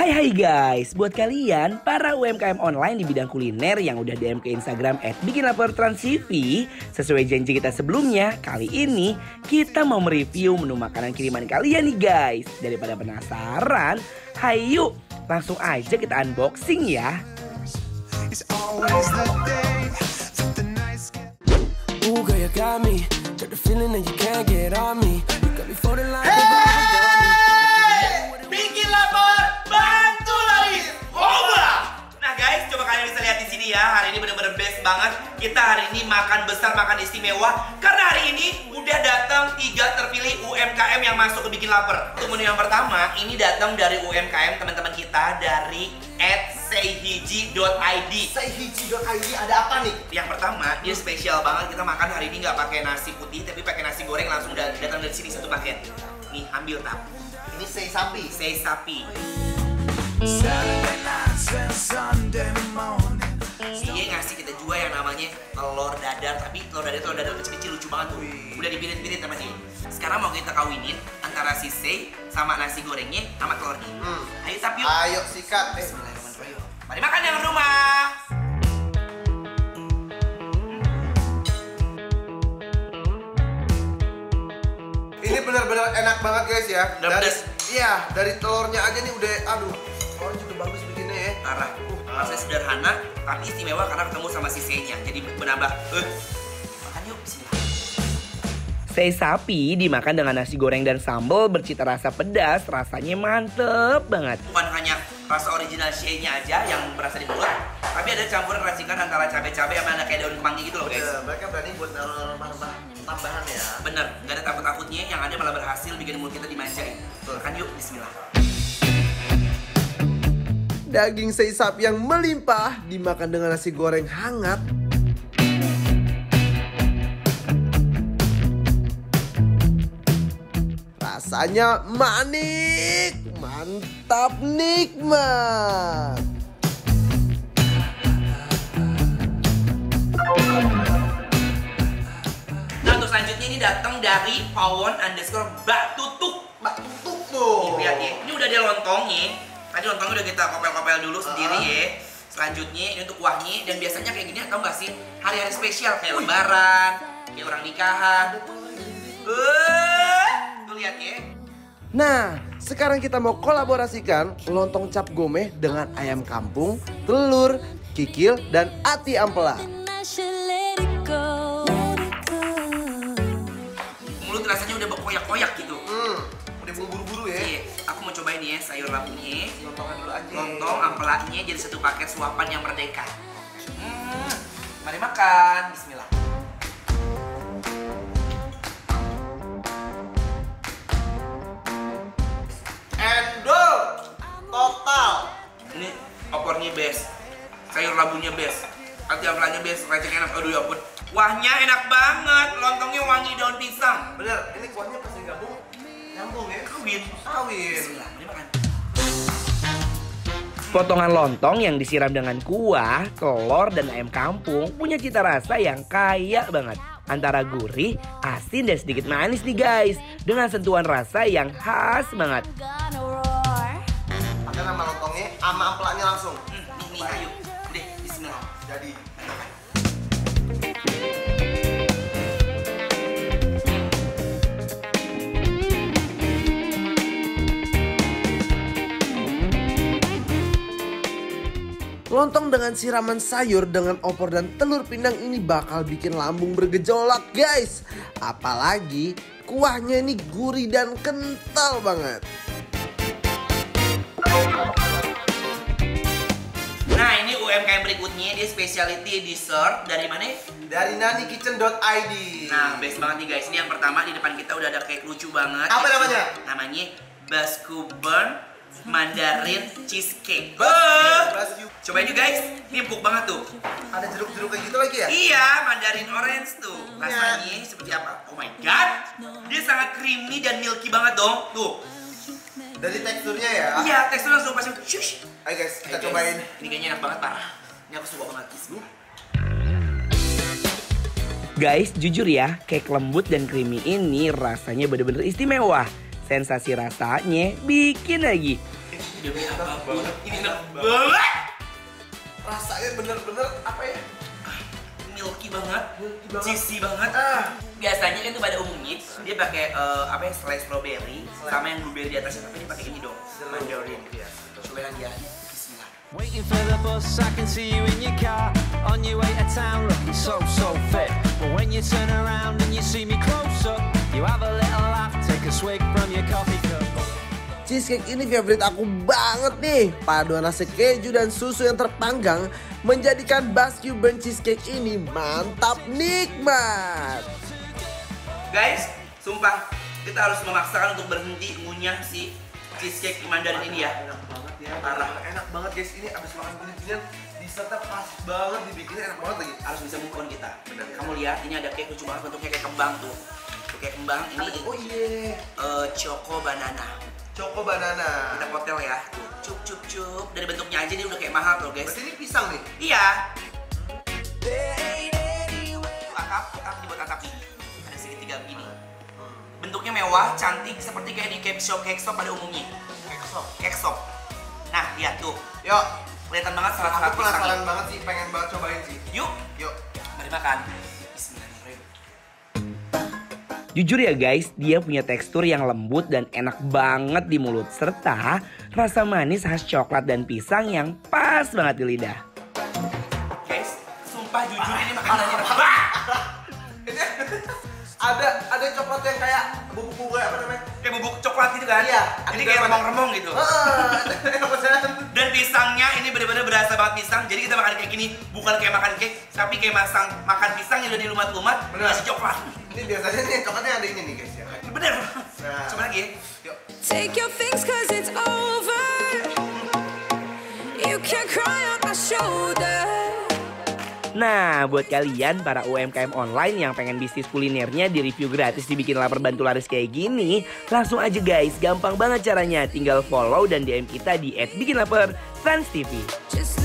Hai guys, buat kalian para UMKM online di bidang kuliner yang udah DM ke Instagram @bikinlapertransTV, sesuai janji kita sebelumnya, kali ini kita mau mereview menu makanan kiriman kalian nih guys. Daripada penasaran, hayu langsung aja kita unboxing ya. Hari ini bener-bener best banget. Kita hari ini makan besar, makan istimewa. Karena hari ini udah datang 3 terpilih UMKM yang masuk ke Bikin Lapar. Untuk menu yang pertama, ini datang dari UMKM teman-teman kita dari @sayhiji.id. Sayhiji.id ada apa nih? Yang pertama, dia spesial banget. Kita makan hari ini nggak pakai nasi putih, tapi pakai nasi goreng langsung datang dari sini satu paket. Nih, ambil tap. Ini sei sapi. Sei sapi. Dia ngasih kita juga yang namanya telur dadar, tapi telur dadar kecil-kecil lucu banget tuh. Udah dipirit-pirit sama dia. Sekarang mau kita kawinin antara si sei sama nasi gorengnya sama telurnya. Ayo tap yuk. Ayo sikat. Bismillahirrahmanirrahim. Mari makan yang rumah. Ini benar-benar enak banget guys ya. Dari telurnya aja nih udah, aduh, telurnya juga bagus bikinnya ya. Parah. Rasanya sederhana, tapi istimewa karena ketemu sama si sei-nya. Jadi menambah, makan yuk, bismillah. Sei sapi dimakan dengan nasi goreng dan sambal bercita rasa pedas, rasanya mantep banget. Bukan hanya rasa original sei-nya aja yang berasa di mulut, tapi ada campuran racikan antara cabai-cabai sama kayak daun kemangi gitu loh guys. Mereka berani buat naruh rempah-rempah tambahan ya. Bener, gak ada takut-takutnya, yang ada malah berhasil bikin mulut kita dimanjain. Makan yuk, bismillah. Daging sei sapi yang melimpah dimakan dengan nasi goreng hangat. Rasanya manik, mantap, nikmat. Nah, untuk selanjutnya ini datang dari pawon_batutuk. Batutuk tuh. Lihat ya, ini udah dia lontongnya. Tadi lontongnya udah kita kopel-kopel dulu sendiri ya. Selanjutnya ini untuk kuahnya, dan biasanya kayak gini tau gak sih, hari-hari spesial kayak lebaran, kayak orang nikahan. Tuh lihat ya. Nah, sekarang kita mau kolaborasikan lontong cap gomeh dengan ayam kampung, telur, kikil, dan ati ampela. Mulut rasanya udah berkoyak-koyak gitu. Udah buru-buru ya. Iya, aku mau cobain ya sayur labunya. Lontongnya dulu aja. Lontong ampelanya jadi satu paket suapan yang merdeka. Mari makan, bismillah. Endol total. Ini opornya best, sayur labunya best, ati ampelanya best, recek enak, aduh ya ampun. Kuahnya enak banget, lontongnya wangi daun pisang. Bener, ini kuahnya pas digabung nyambung ya. Kawin. Bismillah, mari makan. Potongan lontong yang disiram dengan kuah, telur, dan ayam kampung punya cita rasa yang kaya banget. Antara gurih, asin, dan sedikit manis nih guys. Dengan sentuhan rasa yang khas banget. Pakai nama lontongnya sama ampelanya langsung. Nih, ayo. Udah, bismillah. Jadi lontong dengan siraman sayur dengan opor dan telur pindang ini bakal bikin lambung bergejolak guys. Apalagi kuahnya ini gurih dan kental banget. Nah, ini UMKM berikutnya, dia specialty dessert dari mana? Dari nanikitchen.id. Nah, best banget nih guys. Ini yang pertama, di depan kita udah ada cake lucu banget. Apa namanya? Namanya Baskuburn Mandarin Cheesecake. Cobain yuk guys, ini empuk banget tuh. Ada jeruk-jeruk kayak gitu lagi ya? Iya, mandarin orange tuh. Rasanya seperti apa? Oh my god, dia sangat creamy dan milky banget dong. Tuh. Dari teksturnya ya? Iya, teksturnya langsung pasti shush. Ayo guys, kita cobain. Ini kayaknya enak banget, parah. Ini aku suka banget. Guys, jujur ya, cake lembut dan creamy ini rasanya bener-bener istimewa. Sensasi rasanya bikin lagi. Demi apapun, ini enak banget. Rasanya bener-bener apa ya? Milky banget, cheesy banget. Biasanya kan tuh pada umumnya dia pakai apa ya, selai strawberry sama yang blueberry di atasnya, tapi dia pakai ini dong, mandarin. Coba yang dia. Bismillah. Waiting for the bus, I can see you in your car on your way to town, looking so fit. But when you turn around and you see me close up, you have a little laugh, take a swig from your coffee cup. Cheesecake ini favorit aku banget nih. Paduan rasa keju dan susu yang terpanggang menjadikan Basque Burn Cheesecake ini mantap nikmat. Guys, sumpah kita harus memaksakan untuk berhenti ngunyah si cheesecake Mandarin ini ya. Enak banget ya. Parah. Enak banget guys, ini abis makan gini-ginian diserta pas banget dibikinnya enak banget lagi. Harus bisa move on kita. Kamu lihat ini ada cake lucu banget, bentuknya kayak kembang tuh. Tuh kayak kembang ini. Oh iya. Choco banana. Choco banana. Kita kotel ya. Cup cup cup. Dari bentuknya aja dia udah kayak mahal loh guys. Berarti ini pisang nih? Iya. Atap dibuat atap nih. Ada segitiga begini. Bentuknya mewah, cantik, seperti kayak di cake shop pada umumnya. Cake shop. Nah, lihat tuh. Yuk. Kelihatan banget serat-serat Aku pisang. penasaran banget sih, pengen banget cobain sih. Yuk. Mari makan. Bismillahirrahmanirrahim. Jujur ya guys, dia punya tekstur yang lembut dan enak banget di mulut. Serta rasa manis khas coklat dan pisang yang pas banget di lidah. Guys, sumpah jujur ini makanannya enak. Ada coklat yang kayak bubuk-bubuk apa namanya? Kayak bubuk coklat gitu kan? Iya. Jadi kayak remong-remong gitu. Enak banget. Dan pisangnya ini benar-benar berasa banget pisang. Jadi kita makan kayak gini bukan kayak makan cake, tapi kayak makan pisang yang udah dilumat-lumat dikasih coklat. Ini biasanya nih coklatnya ada ini nih guys ya. Bener. Nah. Coba lagi ya. Yuk. Take your things cause it's over. You can cry on my shoulder. Nah, buat kalian para UMKM online yang pengen bisnis kulinernya di review gratis dibikin lapar bantu laris kayak gini, langsung aja guys, gampang banget caranya. Tinggal follow dan DM kita di @bikinlapertransTV. Just